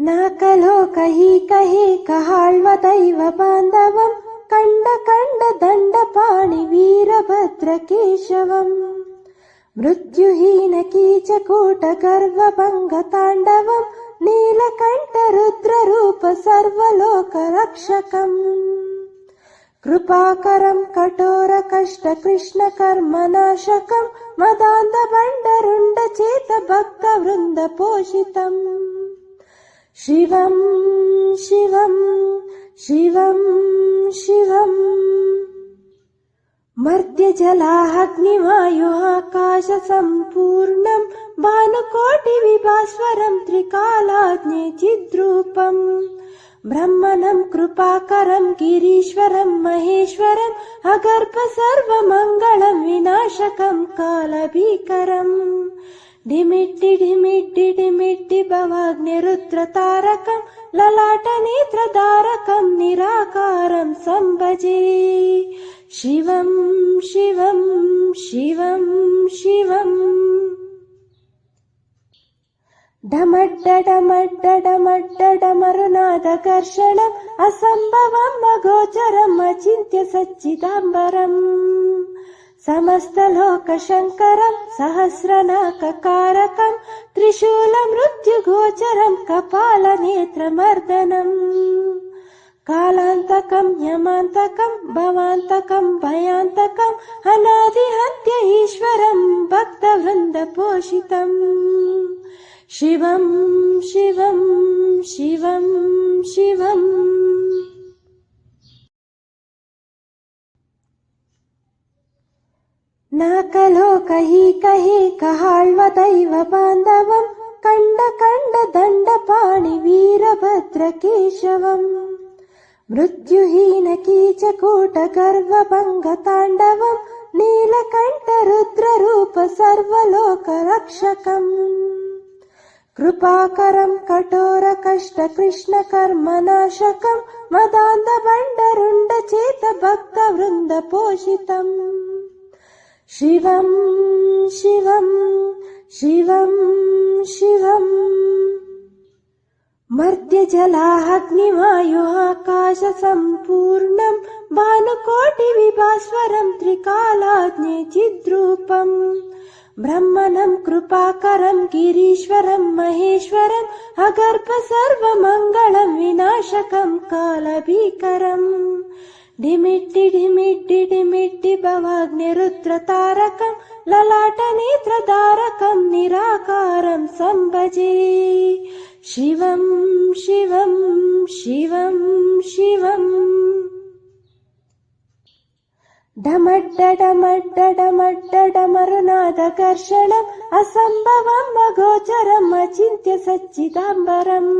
न कलोकैकैकहाळ्व दैव बान्धवम् कंड कंड दण्डपाणि वीरभद्रकेशवम् मृत्युहीन कीचकूट गर्वभङ्गताण्डवम् नीलकण्ठ रुद्ररूप सर्वलोकरक्षकम् कृपाकरम् कठोर कष्ट कृष्ण कर्मनाशकम् मदान्ध बण्डरुण्ड चेत भक्त वृन्द पोषितम् शिवम् शिवम् शिवम् शिवम् मर्त्य जलाग्निवायुः आकाश सम्पूर्णम् भानुकोटि विभास्वरम् त्रिकालाग्ने चिद्रूपम् ब्रह्मणम् कृपाकरम् गिरीश्वरम् महेश्वरम् अगर्भ सर्वमङ्गलम् विनाशकम् कालभीकरम् ढिमिट्टि ढिमिट्टि ढिमिट्टि भवाग्नि रुद्रतारकम् ललाटनेत्रधारकम् निराकारम् सम्भजे शिवम् शिवम् शिवम् शिवम् डमड्डडमड्डडमड्डडमरुनादकर्षणम् असम्भवम् अगोचरम् अचिन्त्य सच्चिदाम्बरम् समस्तलोकशङ्करम् सहस्रनाककारकम् त्रिशूलमृत्युगोचरम् कपालनेत्रमर्दनम् कालान्तकम् यमान्तकम् भवान्तकम् भयान्तकम् अनादिहन्त्य ईश्वरम् भक्तवृन्दपोषितम् शिवम् शिवम् शिवम् शिवम् न कलोकैकैकहाळ्व दैव बान्धवम् कंड कंड दण्डपाणि वीरभद्रकेशवम् मृत्युहीन कीचकूट गर्वभङ्गताण्डवम् नीलकण्ठ रुद्ररूप सर्वलोकरक्षकम् कृपाकरम् कठोर कष्ट कृष्ण कर्मनाशकम् मदान्ध बण्डरुण्ड चेत भक्त वृन्द पोषितम् शिवम् शिवम् शिवम् शिवम् मर्त्य जलाग्निवायुः आकाश सम्पूर्णम् भानुकोटि विभास्वरम् त्रिकालाग्ने चिद्रूपम् ब्रह्मणम् कृपाकरम् गिरीश्वरम् महेश्वरम् अगर्भ सर्वमङ्गलम् विनाशकम् कालभीकरम् ढिमिट्टि ढिमिट्टि ढिमिट्टि भवाग्नि रुद्रतारकम् ललाटनेत्रधारकम् निराकारम् सम्भजे शिवम् शिवम् शिवम् शिवम् डमड्डडमड्डडमड्डडमरुनादकर्षणम् असम्भवम् अगोचरम् अचिन्त्य सच्चिदाम्बरम्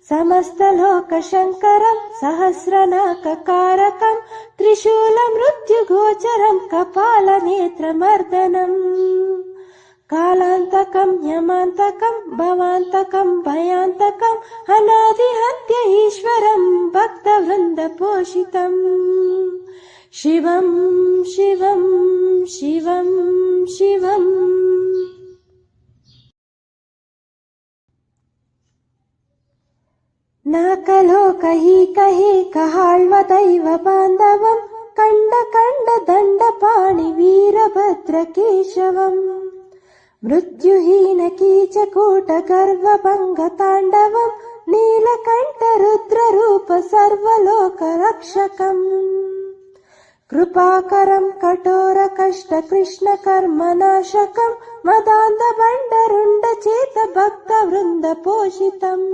समस्तलोकशङ्करम् सहस्रनाककारकम् त्रिशूलमृत्युगोचरम् कपालनेत्रमर्दनम् कालान्तकम् यमान्तकम् भवान्तकम् भयान्तकम् अनादिहन्त्य ईश्वरम् भक्तवृन्दपोषितम् शिवम् शिवम् शिवम् शिवम् न कलोकैकैकहाळ्व दैव बान्धवम् कंड कंड दण्डपाणि वीरभद्रकेशवम् मृत्युहीन कीचकूट गर्वभङ्गताण्डवम् नीलकण्ठ रुद्ररूप सर्वलोकरक्षकम् कृपाकरम् कठोर कष्ट कृष्ण कर्मनाशकम् मदान्ध बण्डरुण्ड चेत भक्त वृन्द पोषितम्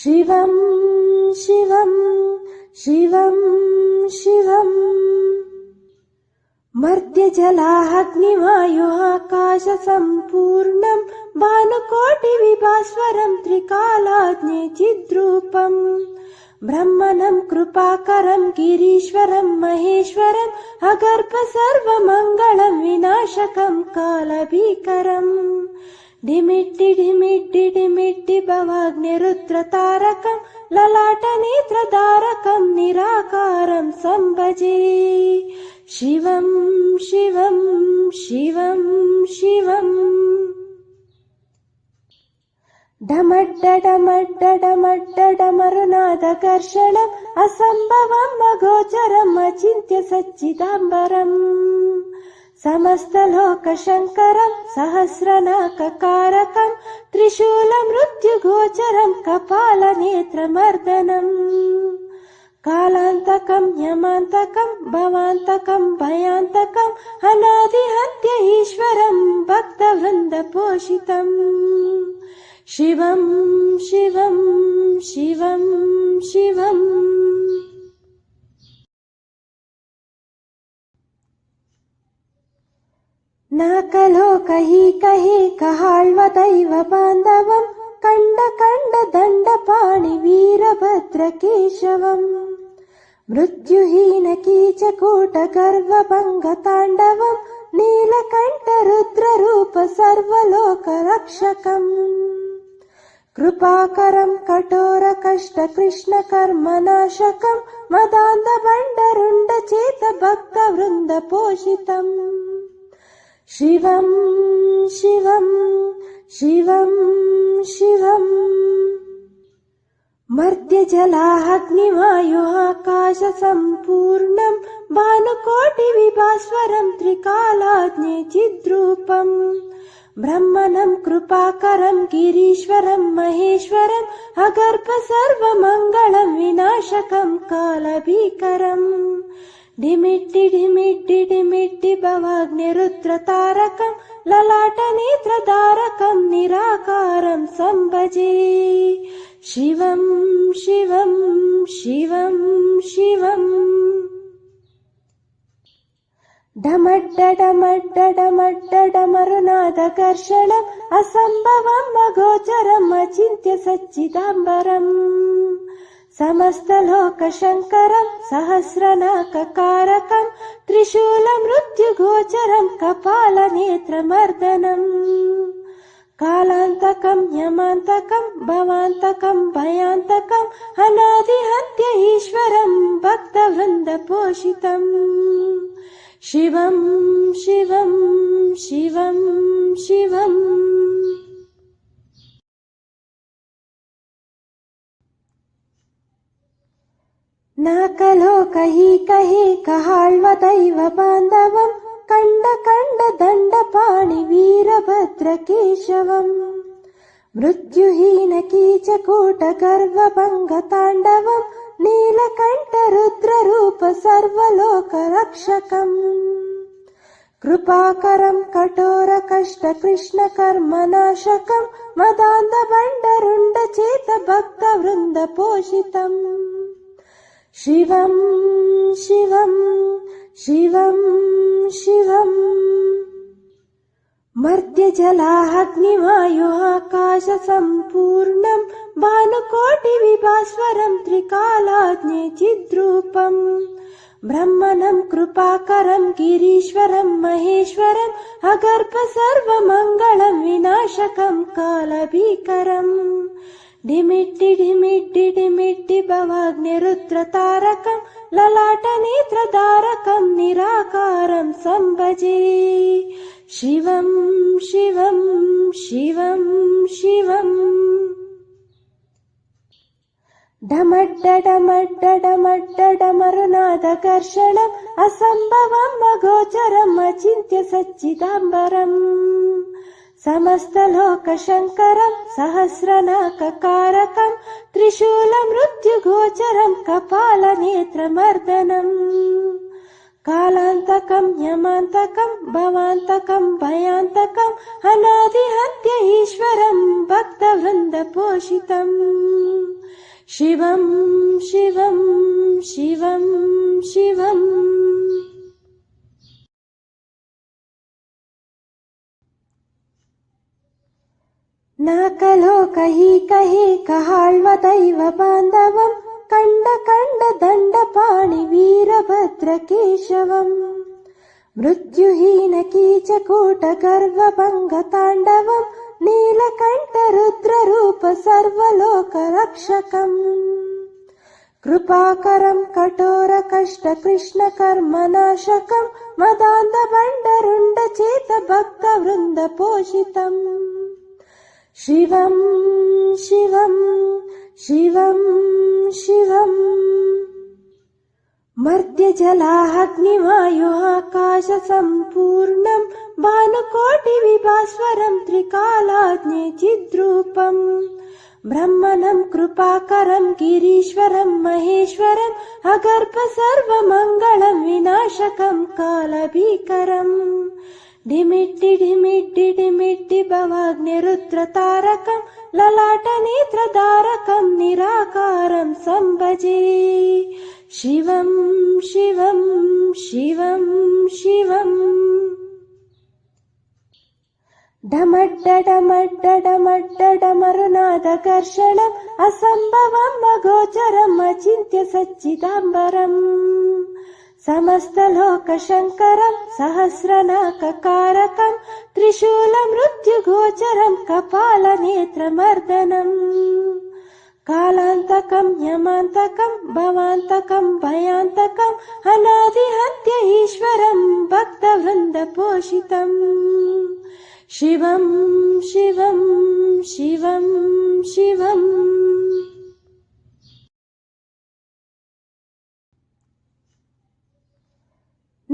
शिवम् शिवम् शिवम् शिवम् मर्त्य जलाग्निवायुः आकाश सम्पूर्णम् भानुकोटि विभास्वरम् त्रिकालाग्ने चिद्रूपम् ब्रह्मणम् कृपाकरम् गिरीश्वरम् महेश्वरम् अगर्भ सर्वमङ्गलम् विनाशकम् कालभीकरम् ढिमिट्टि ढिमिट्टि ढिमिट्टि भवाग्नि रुद्रतारकम् ललाटनेत्रधारकम् निराकारम् सम्भजे शिवम् शिवम् शिवम् शिवम् डमड्डडमड्डडमड्डडमरुनादकर्षणम् असम्भवम् अगोचरम् अचिन्त्य सच्चिदाम्बरम् समस्तलोकशङ्करम् सहस्रनाककारकम् त्रिशूलमृत्युगोचरम् कपालनेत्रमर्दनम् कालान्तकम् यमान्तकम् भवान्तकम् भयान्तकम् अनादिहन्त्य ईश्वरम् भक्तवृन्दपोषितम् शिवम् शिवम् शिवम् शिवम् न कलो कही कहे कहाळ्वदैव बान्धवम् कंड कंड दण्डपाणि वीरभद्रकेशवम् मृत्युहीन कीचकूट गर्वभङ्गताण्डवम् नीलकण्ठ रुद्ररूप सर्वलोकरक्षकम् कृपाकरम् कठोर कष्ट कृष्ण कर्मनाशकम् मदान्धभण्डरुण्डचेत भक्तवृन्दपोषितम् शिवम् शिवम् शिवम् शिवम् मर्त्यजलाग्निवायुः आकाशसम्पूर्णम् भानुकोटिविभास्वरम् त्रिकालाग्ने चिद्रूपम् ब्रह्मणम् कृपाकरम् गिरीश्वरम् महेश्वरम् अगर्भ सर्वमङ्गलम् विनाशकम् कालभीकरम् डिमिट्टि डिमिट्टि डिमिट्टि भवाग्निरुद्रतारकम् ललाटनेत्रधारकम् निराकारम् सम्भजे शिवम् शिवम् शिवम् शिवम् डमड्डडमड्डडमड्डडमरुनादकर्षणम् असम्भवम् अगोचरम् अचिन्त्य सच्चिदाम्बरम् समस्तलोकशङ्करम् सहस्रनाककारकम् त्रिशूलमृत्युगोचरम् कपालनेत्रमर्दनम् कालान्तकम् यमान्तकम् भवान्तकम् भयान्तकम् अनादिहन्त्य ईश्वरम् भक्तवृन्दपोषितम् शिवम् शिवम् शिवम् शिवम् न कलो कही कहे कहाळ्वदैव बान्धवम् कंड कंड दण्डपाणि वीरभद्रकेशवम् मृत्युहीन कीचकूट गर्वभङ्गताण्डवम् नीलकण्ठ रुद्ररूप सर्वलोकरक्षकम् कृपाकरम् कठोर कष्ट कृष्ण कर्मनाशकम् मदान्धभण्डरुण्डचेत भक्तवृन्दपोषितम् शिवम् शिवम् शिवम् शिवम् मर्त्यजलाग्निवायुः आकाशसम्पूर्णम् भानुकोटिविभास्वरम् त्रिकालाग्ने चिद्रूपम् ब्रह्मणम् कृपाकरम् गिरीश्वरम् महेश्वरम् अगर्भ सर्वमङ्गलम् विनाशकम् कालभीकरम् डिमिट्टि डिमिट्टि डिमिट्टि भवाग्निरुद्रतारकम् ललाटनेत्रधारकम् निराकारम् सम्भजे शिवम् शिवम् शिवम् शिवम् डमड्डडमड्डडमड्डडमरुनादकर्षणम् असम्भवम् अगोचरम् अचिन्त्य सच्चिदाम्बरम् समस्तलोकशङ्करम् सहस्रनाककारकम् त्रिशूलमृत्युगोचरम् कपालनेत्रमर्दनम् कालान्तकम् यमान्तकम् भवान्तकम् भयान्तकम् अनादिहन्त्य ईश्वरम् भक्तवृन्दपोषितम् शिवम् शिवम् शिवम् शिवम् न कलो कही कहे कहाळ्वदैव बान्धवम् कंड कंड दण्डपाणि वीरभद्रकेशवम् मृत्युहीन कीचकूट गर्वभङ्गताण्डवम् नीलकण्ठ रुद्ररूप सर्वलोकरक्षकम् कृपाकरम् कठोर कष्ट कृष्ण कर्मनाशकम् मदान्धभण्डरुण्डचेत भक्तवृन्दपोषितम् शिवम् शिवं शिवं शिवम् मर्त्यजलाग्निवायुः आकाशसम्पूर्णम् भानुकोटिविभास्वरम् त्रिकालाज्ञे चिद्रूपम् ब्रह्मणम् कृपाकरम् गिरीश्वरम् महेश्वरम् अगर्भ सर्वमङ्गलम् विनाशकम् कालभीकरम् ढिमिट्टि ढिमिट्टि ढिमिट्टि भवाग्निरुद्रतारकम् ललाटनेत्रधारकम् निराकारम् सम्भजे शिवं शिवं शिवं शिवम् डमड्डडमड्डडमड्डडमरुनादकर्षणम् असम्भवम् अगोचरम् अचिन्त्य सच्चिदाम्बरम् समस्तलोकशङ्करम् सहस्रनाककारकम् त्रिशूलमृत्युगोचरम् कपालनेत्रमर्दनम् कालान्तकम् यमान्तकम् भवान्तकम् भयान्तकम् अनादिहन्त्य ईश्वरम् भक्तवृन्दपोषितम् शिवं शिवं शिवं शिवम्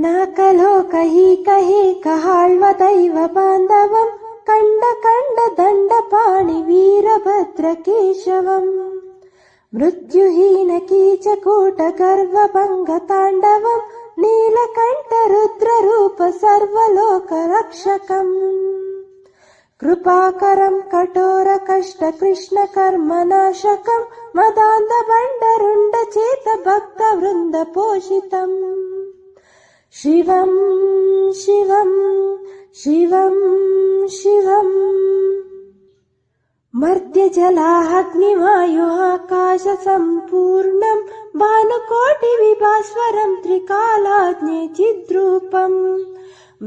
न कलो कही कहे कहाळ्वदैव बान्धवम् कंड कंड दण्डपाणि वीरभद्रकेशवम् मृत्युहीन कीचकूट गर्वभङ्गताण्डवम् नीलकण्ठ रुद्ररूप सर्वलोकरक्षकम् कृपाकरम् कठोर कष्ट कृष्ण कर्मनाशकम् मदान्धभण्डरुण्डचेत भक्तवृन्दपोषितम् शिवं शिवं शिवं शिवम् मर्त्यजलाग्निवायुः आकाशसम्पूर्णम् भानुकोटिविभास्वरम् त्रिकालाज्ञे चिद्रूपम्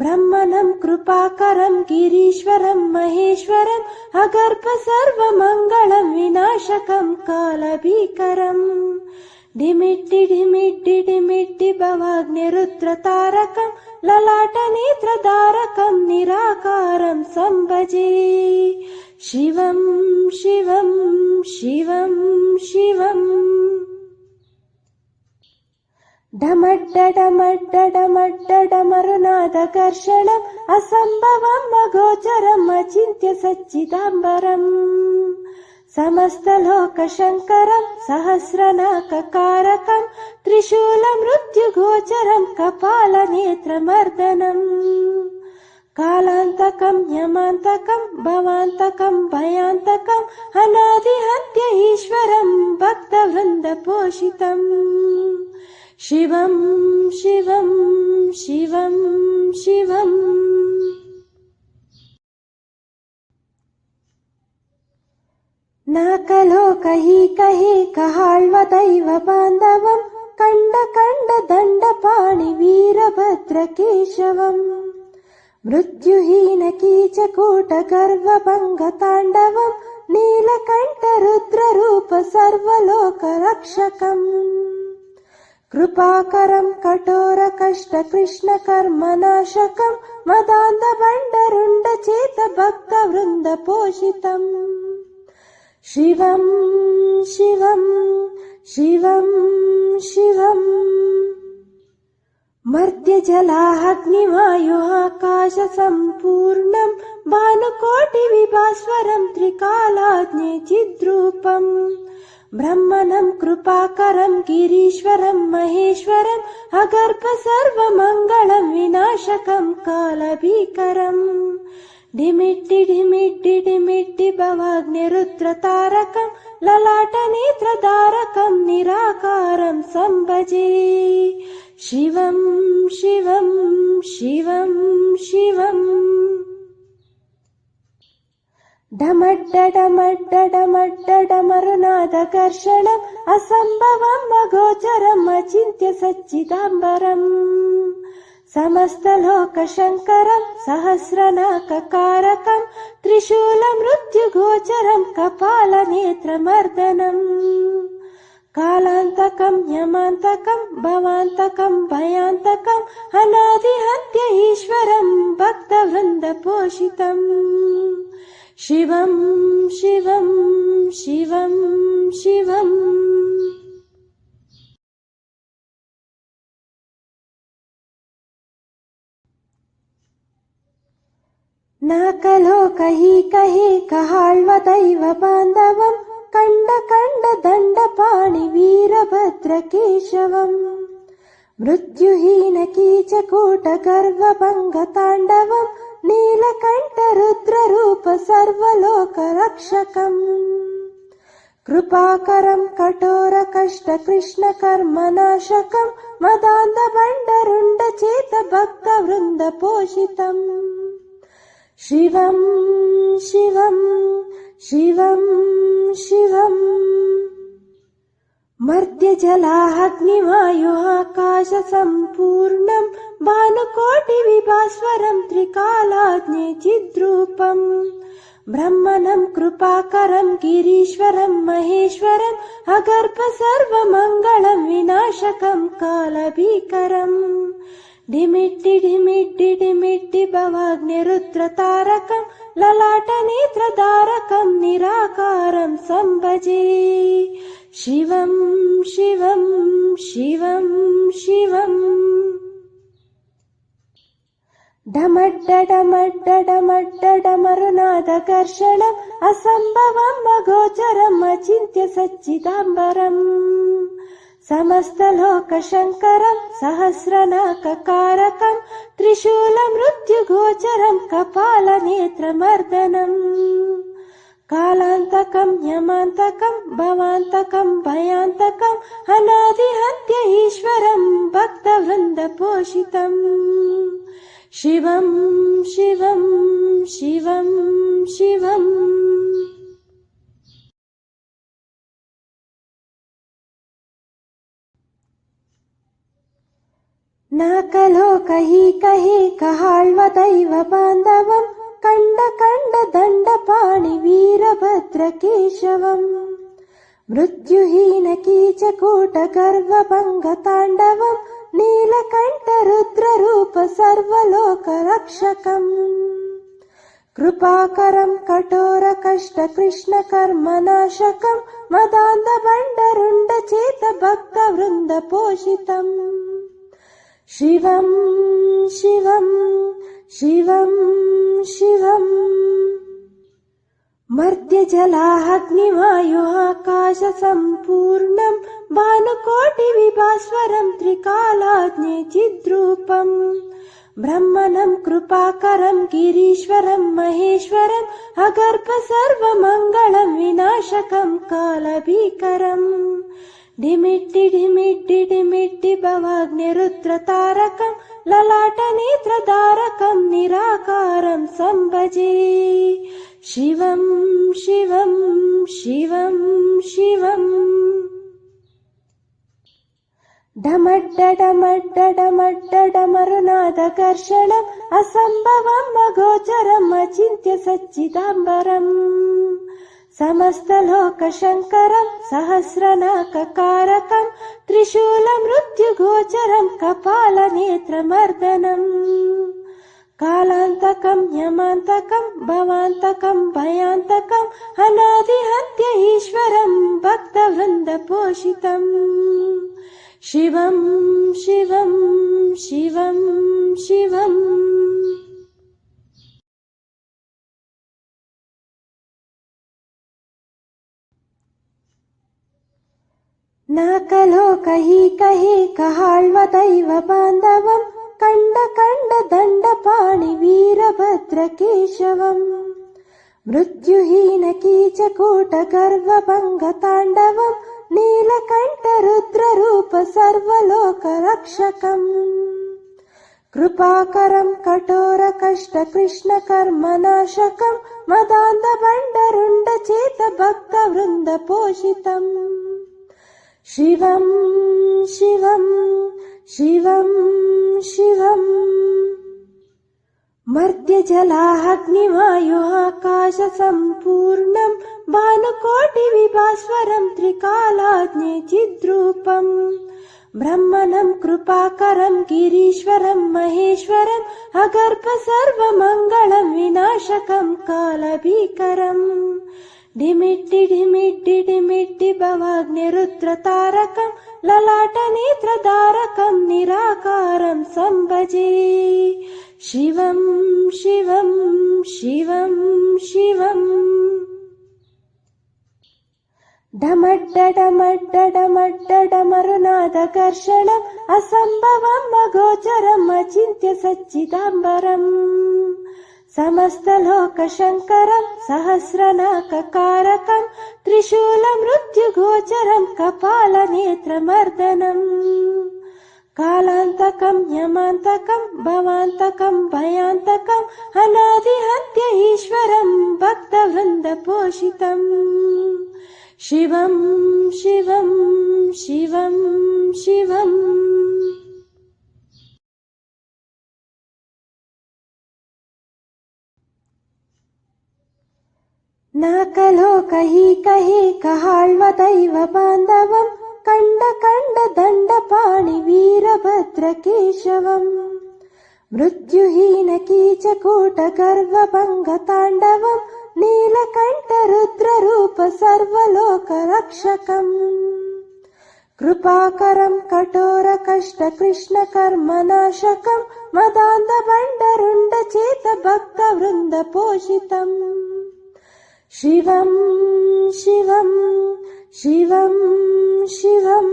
ब्रह्मणम् कृपाकरम् गिरीश्वरम् महेश्वरम् अगर्भ सर्वमङ्गलम् विनाशकम् कालभीकरम् ढिमिट्टि ढिमिट्टि ढिमिट्टि भवाग्निरुद्रतारकम् ललाटनेत्रधारकम् निराकारम् सम्भजे शिवं शिवं शिवं शिवम् डमड्डडमड्डडमड्डडमरुनादकर्षणम् असम्भवम् अगोचरम् अचिन्त्य सच्चिदाम्बरम् समस्तलोकशङ्करम् सहस्रनाककारकम् त्रिशूलमृत्युगोचरम् कपालनेत्रमर्दनम् कालान्तकम् यमान्तकम् भवान्तकम् भयान्तकम् अनादिहन्त्य ईश्वरम् भक्तवृन्दपोषितम् शिवं शिवं शिवं शिवम् न कलो कही कहे कहाळ्वदैव बान्धवम् कंड कंड दण्डपाणि वीरभद्रकेशवम् मृत्युहीन कीचकूट गर्वभङ्गताण्डवम् नीलकण्ठ रुद्ररूप सर्वलोकरक्षकम् कृपाकरम् कठोर कष्ट कृष्ण कर्मनाशकम् मदान्धभण्डरुण्डचेत भक्तवृन्दपोषितम् शिवं शिवं शिवं शिवम् मर्त्यजलाग्निवायुः आकाशसम्पूर्णम् भानुकोटिविभास्वरम् त्रिकालाज्ञे चिद्रूपम् ब्रह्मणम् कृपाकरम् गिरीश्वरम् महेश्वरम् अगर्भ सर्वमङ्गलम् विनाशकम् कालभीकरम् ढिमिट्टि ढिमिट्टि ढिमिट्टि भवाग्निरुद्रतारकम् ललाटनेत्रधारकम् निराकारम् सम्भजे शिवं शिवं शिवं शिवम् डमड्डडमड्डडमड्डडमरुनादकर्षणम् असम्भवम् अगोचरम् अचिन्त्य सच्चिदाम्बरम् समस्तलोकशङ्करम् सहस्रनाककारकम् त्रिशूलमृत्युगोचरम् कपालनेत्रमर्दनम् कालान्तकम् यमान्तकम् भवान्तकम् भयान्तकम् अनादिहन्त्य ईश्वरम् भक्तवृन्दपोषितम् शिवं शिवं शिवं शिवम् नाकलोकहीकहेकहाळ्वदैव बान्धवं कंड कंड दण्डपाणि वीरभद्रकेशवम् मृत्युहीन कीचकूटगर्वभङ्गताण्डवं नीलकण्ठरुद्ररूप सर्वलोकरक्षकम् कृपाकरं कठोरकष्टकृष्णकर्मनाशकं मदान्धभण्डरुण्डचेतभक्तवृन्दपोषितम् शिवं शिवं शिवं शिवम् मर्त्यजलाग्निवायुः भानुकोटिविभास्वरं त्रिकालाग्ने चिद्रूपम् ब्रह्मणं कृपाकरं गिरीश्वरं महेश्वरम् अगर्भ सर्वमङ्गलं विनाशकं कालभीकरम् डिमिट्टि डिमिट्टि डिमिट्टि भवाग्निरुद्रतारकं ललाटनेत्रधारकं निराकारं सम्भजे शिवं शिवं शिवं शिवम् डमड्डडमड्डडमड्डडमरुनादकर्षणम् असम्भवम् अगोचरम् अचिन्त्य सच्चिदाम्बरम् समस्तलोकशङ्करं सहस्रनाककारकं त्रिशूलमृत्युगोचरं कपालनेत्रमर्दनम् कालान्तकं यमान्तकं भवान्तकं भयान्तकं अनादिहन्त्य ईश्वरं भक्तवृन्दपोषितम् शिवं शिवं शिवं शिवम् नाकलोकहीकहेकहाळ्वदैव बान्धवं कंड कंड दण्डपाणि वीरभद्रकेशवम् मृत्युहीन कीचकूटगर्वभङ्गताण्डवं नीलकण्ठरुद्ररूप सर्वलोकरक्षकम् कृपाकरं कठोरकष्टकृष्णकर्मनाशकं मदान्धभण्डरुण्डचेतभक्तवृन्दपोषितम् शिवं शिवं शिवं शिवम् मर्त्यजलाग्निवायुः आकाशसम्पूर्णं भानुकोटिविभास्वरं त्रिकालाग्ने चिद्रूपम् ब्रह्मणं कृपाकरं गिरीश्वरं महेश्वरम् अगर्भ सर्वमङ्गलं विनाशकं कालभीकरम् डिमिट्टि डिमिट्टि डिमिट्टि भवाग्निरुद्रतारकं ललाटनेत्रधारकं निराकारं सम्भजे शिवं शिवं शिवं शिवम् डमड्डडमड्डडमड्डडमरुनादकर्षणम् असम्भवम् अगोचरम् अचिन्त्य सच्चिदाम्बरम् समस्तलोकशङ्करं सहस्रनाककारकं त्रिशूलमृत्युगोचरं कपालनेत्रमर्दनम् कालान्तकं यमान्तकं भवान्तकं भयान्तकम् अनादिहन्त्य ईश्वरं भक्तवृन्दपोषितम् शिवं शिवं शिवं शिवम् नाकलोकहीकहेकहाळ्वदैव बान्धवं कंड कंड दण्डपाणि वीरभद्रकेशवम् मृत्युहीन कीचकूटगर्वभङ्गताण्डवं नीलकण्ठरुद्ररूप सर्वलोकरक्षकम् कृपाकरं कठोरकष्टकृष्णकर्मनाशकं मदान्धभण्डरुण्डचेतभक्तवृन्दपोषितम् शिवं शिवं शिवं शिवम् मर्त्यजलाग्निवायुः आकाशसम्पूर्णं भानुकोटिविभास्वरं त्रिकालाग्ने चिद्रूपम् ब्रह्मणं कृपाकरं गिरीश्वरं महेश्वरम् अगर्भ सर्वमङ्गलं विनाशकं कालभीकरम् ढिमिट्टि ढिमिट्टि ढिमिट्टि भवाग्निरुद्रतारकं ललाटनेत्रधारकं निराकारं सम्भजे शिवं शिवं शिवं शिवम् डमड्डडमड्डडमड्डडमरुनादकर्षणम् असम्भवम् अगोचरम् अचिन्त्य सच्चिदाम्बरम् समस्तलोकशङ्करम् सहस्रनाककारकम् त्रिशूलमृत्युगोचरम् कपालनेत्रमर्दनम् कालान्तकम् यमान्तकम् भवान्तकम् भयान्तकम् अनादिहन्त्य ईश्वरम् भक्तवृन्दपोषितम् शिवं शिवं शिवं शिवम् न कलो कहि कहि कहाळ्वदैव बान्धवम् कंड कंड दण्डपाणि वीरभद्रकेशवम् मृत्युहीन कीचकूट गर्वभङ्गताण्डवम् नीलकण्ठ रुद्ररूप सर्वलोकरक्षकम् कृपाकरं कठोर कष्ट कृष्ण कर्मनाशकम् मदान्धभण्डरुण्डचेत भक्तवृन्द पोषितम् शिवं शिवं शिवं शिवम्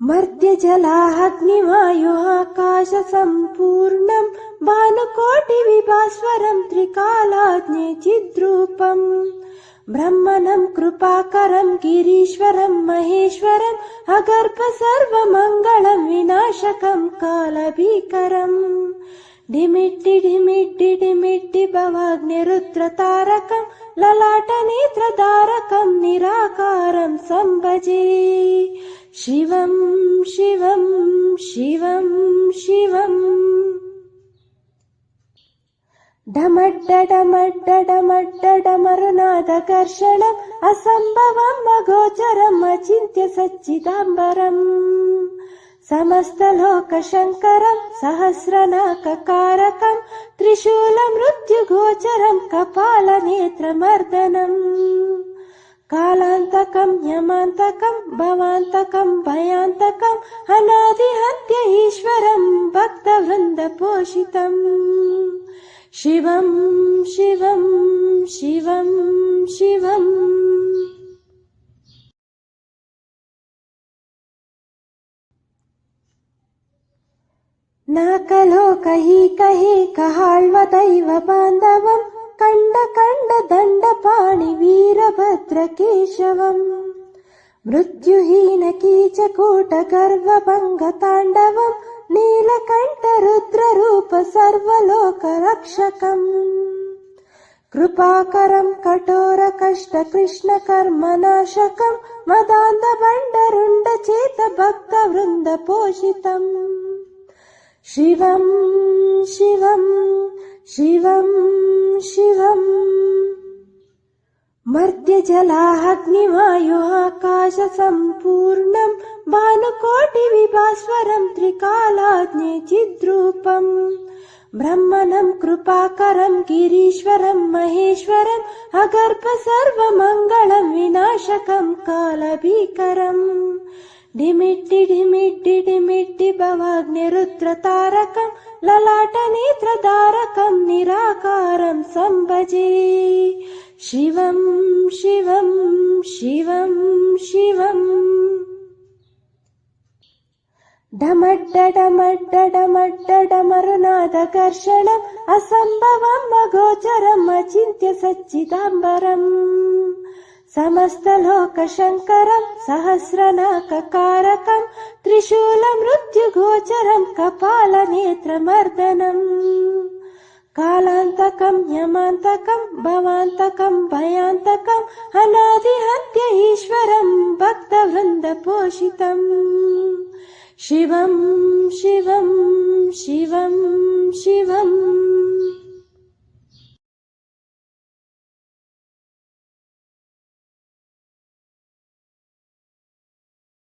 मर्त्यजलाग्निवायुः आकाशसम्पूर्णम् भानुकोटिविभास्वरम् त्रिकालाग्ने चिद्रूपम् ब्रह्मणं कृपाकरं गिरीश्वरं महेश्वरम् अगर्भ सर्वमङ्गलं विनाशकं कालभीकरम् ढिमिट्टि ढिमिट्टि ढिमिट्टि भवाग्निरुद्रतारकं ललाटनेत्रधारकं निराकारं सम्भजे शिवं शिवं शिवं शिवम् डमड्डडमड्डडमड्डडमरुनादकर्षणम् असम्भवम् अगोचरम् अचिन्त्य सच्चिदाम्बरम् समस्तलोकशङ्करं सहस्रनाककारकं त्रिशूलमृत्युगोचरं कपालनेत्रमर्दनम् कालान्तकं यमान्तकं भवान्तकं भयान्तकम् अनादिहन्त्य ईश्वरं भक्तवृन्दपोषितम् शिवं शिवं शिवं शिवम् न कलो कहि कहि कहाळ्वदैव बान्धवम् कंड कंड दण्डपाणि वीरभद्रकेशवम् मृत्युहीन कीचकूट गर्वभङ्गताण्डवम् नीलकण्ठ रुद्ररूप सर्वलोकरक्षकम् कृपाकरं कठोर कष्ट कृष्ण कर्मनाशकम् मदान्धभण्डरुण्डचेत भक्तवृन्द पोषितम् शिवं शिवं शिवं शिवम् मर्त्यजलाग्निवायुः आकाशसम्पूर्णम् भानुकोटिविभास्वरम् त्रिकालाग्ने चिद्रूपम् ब्रह्मणं कृपाकरं गिरीश्वरं महेश्वरम् अगर्भ सर्वमङ्गलं विनाशकं कालभीकरम् ढिमिट्टि ढिमिट्टि ढिमिट्टि भवाग्निरुद्रतारकं ललाटनेत्रधारकं निराकारं सम्भजे शिवं शिवं शिवं शिवम् डमड्डडमड्डडमड्डडमरुनादकर्षणम् असम्भवम् अगोचरम् अचिन्त्य सच्चिदाम्बरम् समस्तलोकशङ्करं सहस्रनाककारकं त्रिशूलमृत्युगोचरं कपालनेत्रमर्दनम् कालान्तकं यमान्तकं भवान्तकं भयान्तकम् अनादिहन्त्य ईश्वरं भक्तवृन्दपोषितम् शिवं शिवं शिवं शिवम्